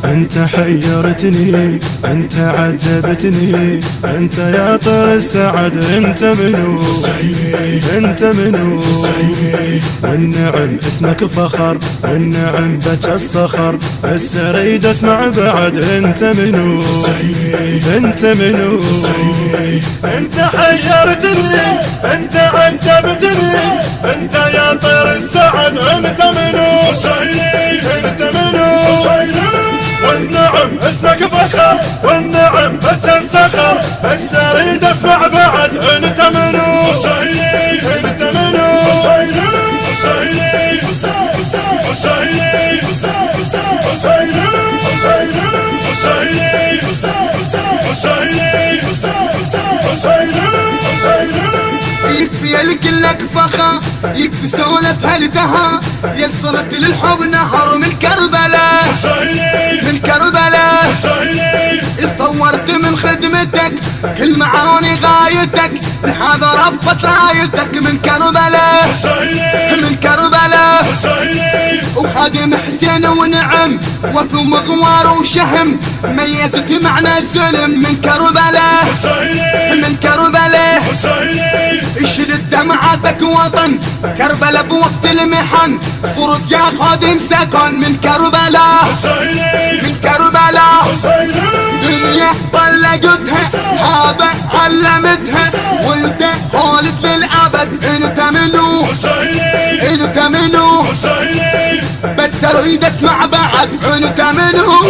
انت حيرتني، انت عجبتني، انت يا طير السعد. انت منو؟ انت منو؟ والنعم اسمك فخر، النعم بك الصخر، بس اريد اسمع بعد. انت منو؟ انت منو؟ انت حيرتني، انت عجبتني، انت يا طير السعد. انت منو؟ انت منو؟ والنعم اسمك فخر، والنعم بك الصخر، بس اريد اسمع بعد. انت منو؟ انت منو؟ يكفي لك فخر، يكفي سولف هالدها، يا صرت للحب نهر من كربلاء. من كربلاء صورت من خدمتك كل معاني غايتك، لهذا رفضت رايتك. من كربلاء من كربلاء وخادم حسين ونعم، وفي مغوار وشهم، ميزت معنى الظلم. من كربلاء من كربلاء اشيل دمعتك وطن كربلاء بوقت المحن، صرت يا خادم سكن. من كربلاء من كربلاء دنيا طلقتها، هذا علمتها، ولد خالد للابد. انت منو؟ انت منو؟ بس اريد اسمع بعد. انت منو؟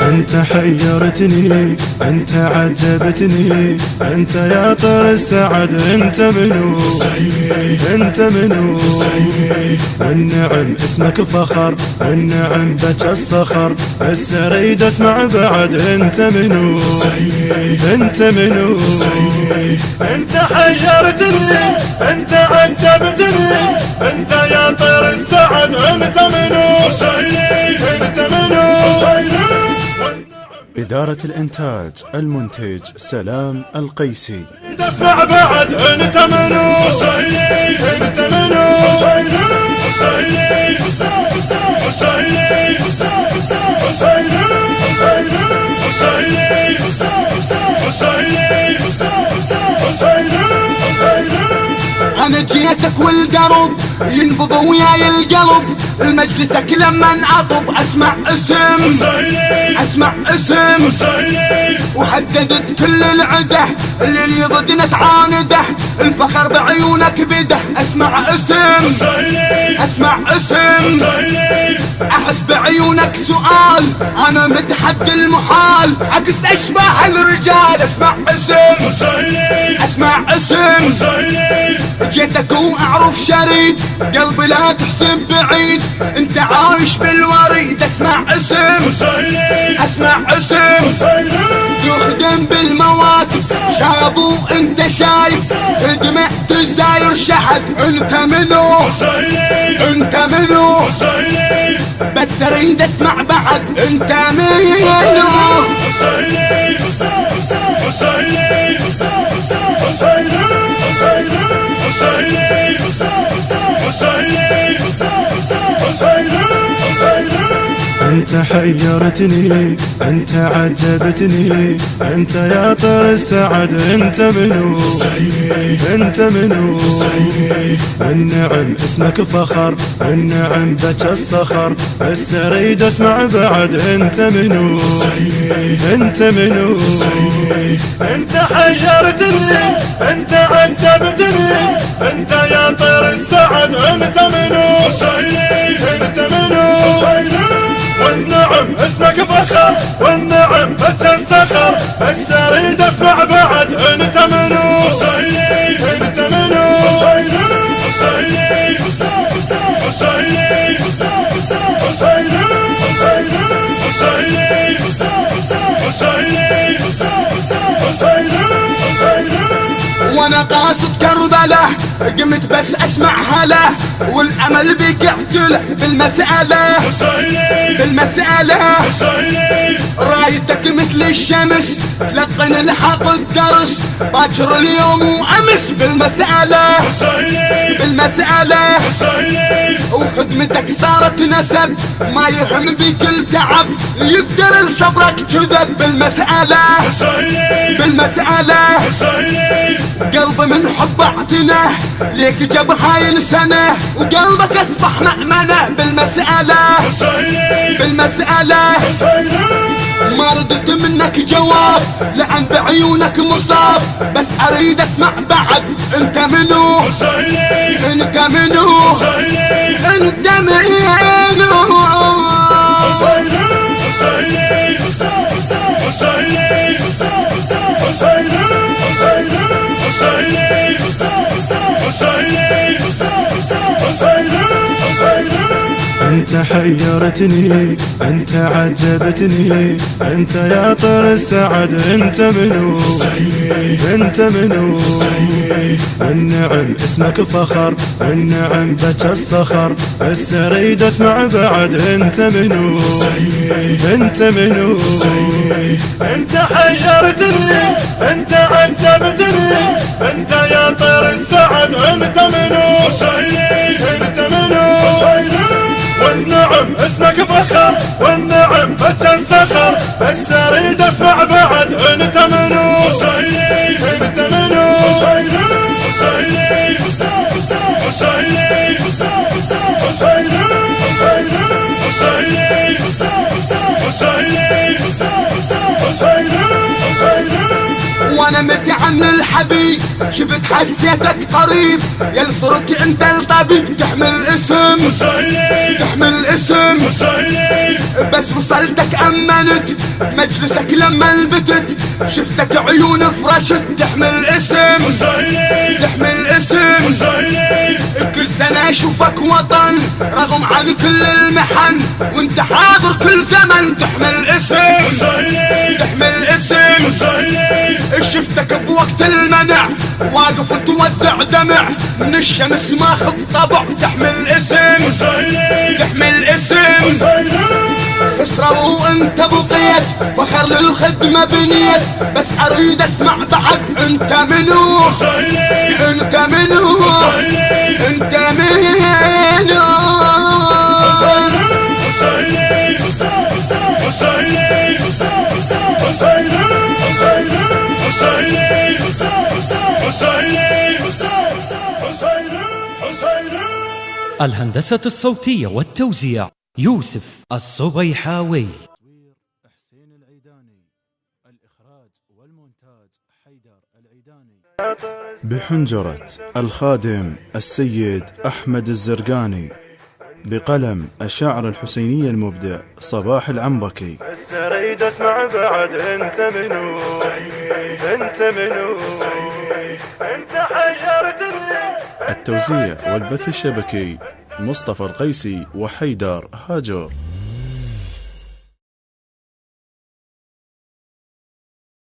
انت حيرتني، انت عجبتني، انت يا طير السعد. انت منو؟ انت منو؟ والنعم اسمك فخر، النعم بك الصخر، بس اريد اسمع بعد. انت منو؟ انت منو؟ انت حيرتني، انت عجبتني، انت يا طير السعد. انت منو؟ انت منو؟ إدارة الإنتاج المنتج سلام القيسي. اسمع بعد. انت منو؟ انت منو؟ انا جيتك والقرب ينبض وياي القلب، المجلسك لما انعطب اسمع اسم، اسمع اسم، وحددت كل العده اللي ضدنا تعانده، الفخر بعيونك بده. اسمع اسم، اسمع اسم، احس بعيونك سؤال، انا متحدي المحال، عكس اشباح الرجال. اسمع اسم، اسمع اسم، جيتك واعرف شريد، قلبي لا تحسب بعيد، انت عايش بالوريد. اسمع اسم، اسمع اسم، تخدم بالمواقف، شابو انت شايف، خدمة تساير شحد. انت منو؟ انت منو؟ بس اريد اسمع بعد. انت منو؟ انت حيرتني، انت عجبتني، انت يا طير السعد. انت منو؟ انت منو؟ والنعم اسمك فخر، النعم بك الصخر، بس اريد اسمع بعد. انت منو؟ انت منو؟ انت حيرتني، انت عجبتني، انت يا طير السعد. انت منو؟ انت منو؟ والنعم اسمك فخر، والنعم بك الصخر، بس اريد اسمع بعد. انت منو؟ انت منو؟ وانا قاصد كربلاء قمت بس اسمع هلا، والامل بك اعتله بالمسألة، بالمسألة رايتك مثل الشمس متقن الحق الدرس باكر اليوم وامس بالمسألة وخدمتك صارت نسب ما يهم بكل تعب يقدر صبرك كذب بالمسألة قلبي من حب اعتناه ليك جاب هاي السنة وقلبك اصبح مأمنة بالمسألة ما ردت منك جواب لأن بعيونك مصاب بس اريد اسمع بعد انت منو انت حيرتني انت عجبتني انت يا طير السعد انت منو النعم اسمك فخر النعم بك الصخر بس اريد اسمع بعد انت منو انت حيرتني انت عجبتني انت يا طير السعد انت منو والنعم اسمك فخر والنعم بك الصخر بس اريد اسمع بعد انت منو وانا متعن الحبيب شفت حسيتك قريب يل صرت انت الطبيب تحمل اسم بس وصلتك امنت مجلسك لما البتت شفتك عيون فرشت تحمل اسم كل سنة اشوفك وطن رغم عن كل المحن وانت حاضر كل زمن تحمل اسم شفتك بوقت المنع واقف توزع دمع من الشمس ماخذ طبع تحمل اسم خسرة وانت بقيت فخر للخدمة بنيت بس اريد اسمع بعد انت منو الهندسة الصوتية والتوزيع يوسف الصبيحاوي. حسين العيداني. الإخراج والمونتاج حيدر العيداني. بحنجرة الخادم السيد أحمد الزرقاني. بقلم الشاعر الحسيني المبدع صباح العنبكي. بس اريد اسمع بعد انت منو انت حيرتني. التوزيع والبث الشبكي مصطفى القيسي وحيدر هاجر.